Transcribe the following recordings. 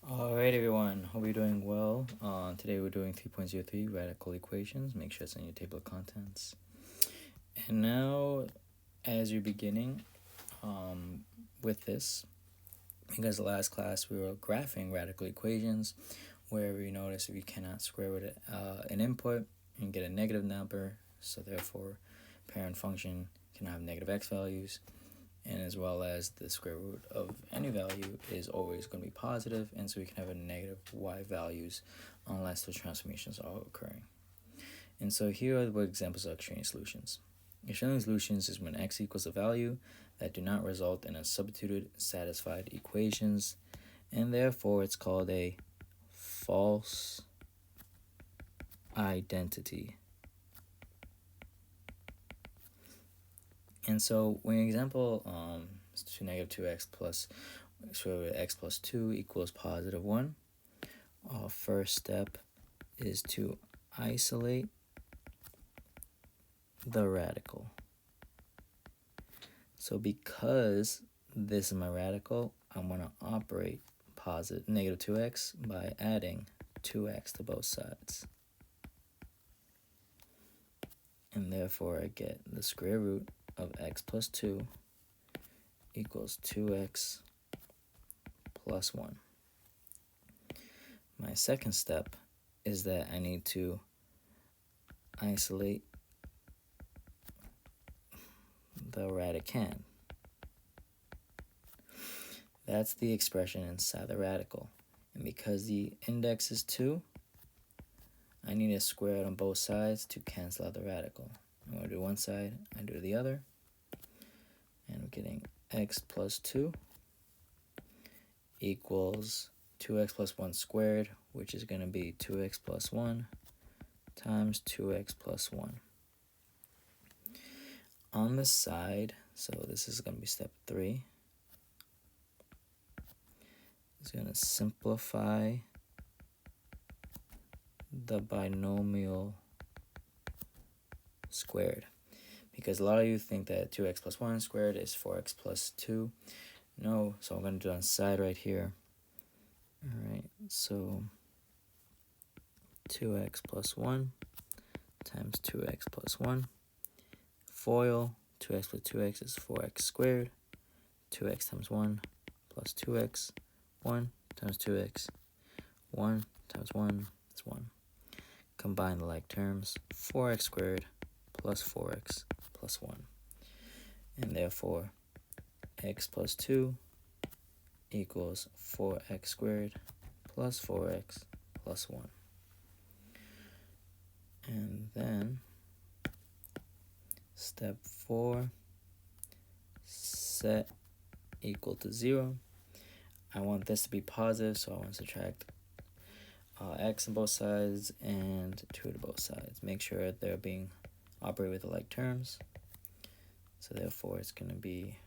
Alright everyone, hope you're doing well. Today we're doing 3.03 radical equations. Make sure it's in your table of contents. And now, as you're beginning with this, because the last class we were graphing radical equations, where we noticed if you cannot square root an input, you can get a negative number, so therefore parent function can have negative x values, and as well as the square root of any value is always going to be positive, and so we can have a negative y values unless the transformations are occurring. And so here are the examples of extraneous solutions. Extraneous solutions is when x equals a value that do not result in a substituted satisfied equations, and therefore it's called a false identity. And so when example to negative 2x plus square root of x plus 2 equals positive 1, our first step is to isolate the radical. So because this is my radical, I'm going to operate positive negative 2x by adding 2x to both sides. And therefore I get the square root of x plus 2 equals 2x plus 1. My second step is that I need to isolate the radicand. That's the expression inside the radical. And because the index is 2, I need to square it on both sides to cancel out the radical. I'm going to do one side, I do the other. And we're getting x plus 2 equals 2x plus 1 squared, which is going to be 2x plus 1 times 2x plus 1. On the side, so this is going to be step 3, it's going to simplify the binomial squared. Because a lot of you think that 2x plus 1 squared is 4x plus 2. No, so I'm going to do it on the side right here. Alright, so 2x plus 1 times 2x plus 1. FOIL, 2x plus 2x is 4x squared. 2x times 1 plus 2x. 1 times 2x. 1 times 1 is 1. Combine the like terms. 4x squared plus 4x plus 1. And therefore, x plus 2 equals 4x squared plus 4x plus 1. And then, step 4, set equal to 0. I want this to be positive, so I want to subtract x on both sides and 2 to both sides. Make sure they're being operated with the like terms. So therefore, it's going to be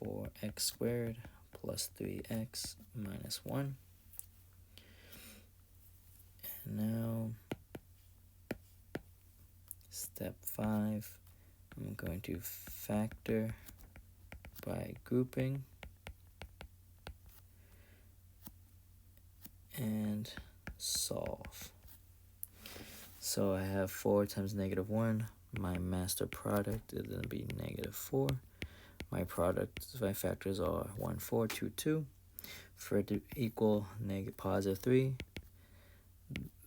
4x squared plus 3x minus 1. And now, step 5, I'm going to factor by grouping and solve. So I have 4 times negative 1. My master product is going to be negative 4. My factors are 1, 4, 2, 2. For it to equal positive 3,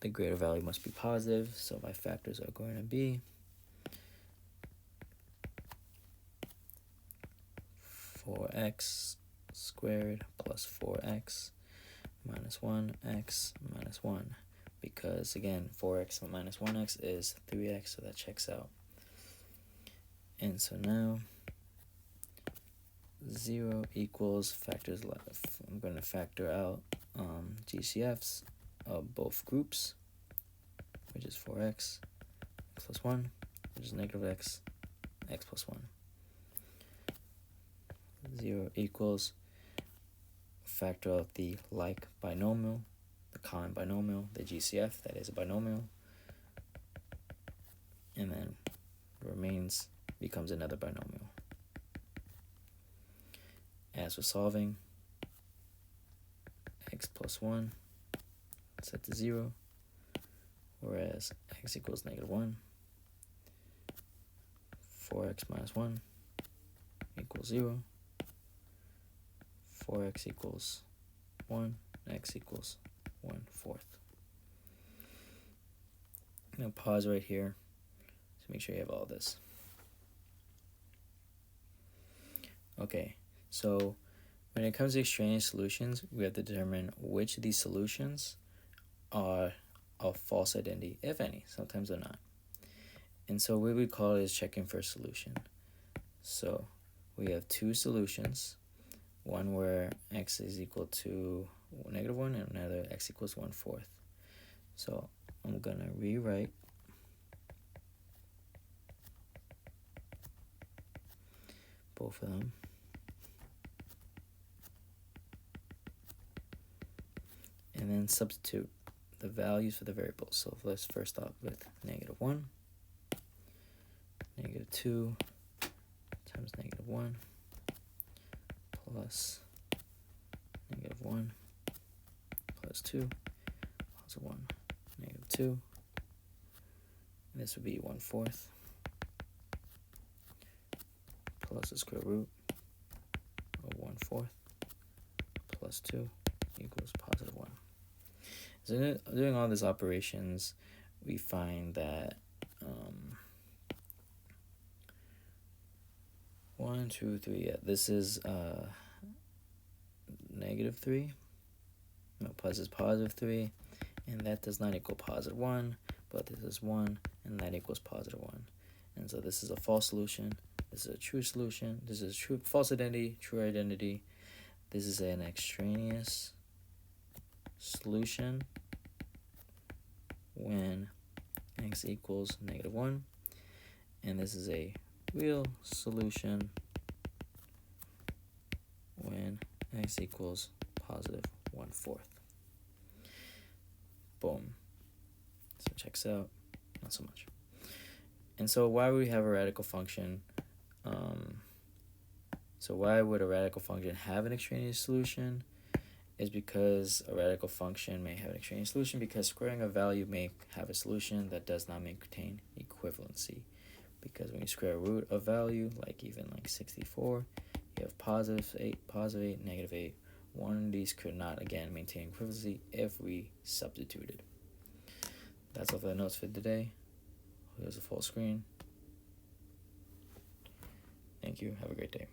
the greater value must be positive. So my factors are going to be 4x squared plus 4x minus 1x minus 1. Because again, 4x minus 1x is 3x, so that checks out. And so now 0 equals factors left. I'm going to factor out GCFs of both groups, which is 4x plus 1, which is negative x plus 1. 0 equals factor out the like binomial, the common binomial, the GCF, that is a binomial, and then remains becomes another binomial. As we're solving, x plus plus 1 set to 0, whereas x equals negative 1. 4x minus 1 equals 0. 4x equals 1, x equals 1/4. Now pause right here to make sure you have all this. Okay, so when it comes to extraneous solutions, we have to determine which of these solutions are of false identity, if any. Sometimes they're not. And so what we call it is checking for a solution. So we have two solutions, one where x is equal to negative 1 and another x equals 1/4. So I'm going to rewrite both of them. And then substitute the values for the variables. So let's first start with negative 1, negative 2 times negative 1 plus negative 1 plus 2 plus 1, negative 2. And this would be 1/4 plus the square root of 1/4 plus 2 equals positive 1. So doing all these operations, we find that 1, 2, 3, yeah, this is negative 3. No, plus is positive 3, and that does not equal positive 1, but this is 1, and that equals positive 1. And so this is a false solution, this is a true solution, this is true false identity, true identity. This is an extraneous solution when x equals negative 1, and this is a real solution when x equals positive 1/4. Boom. So checks out, not so much. And so why would we have a radical function? So why would a radical function have an extraneous solution? Is because a radical function may have an extraneous solution because squaring a value may have a solution that does not maintain equivalency. Because when you square a root of value, like even like 64, you have positive 8, negative 8. One of these could not, again, maintain equivalency if we substituted. That's all for the notes for today. Here's a full screen. Thank you. Have a great day.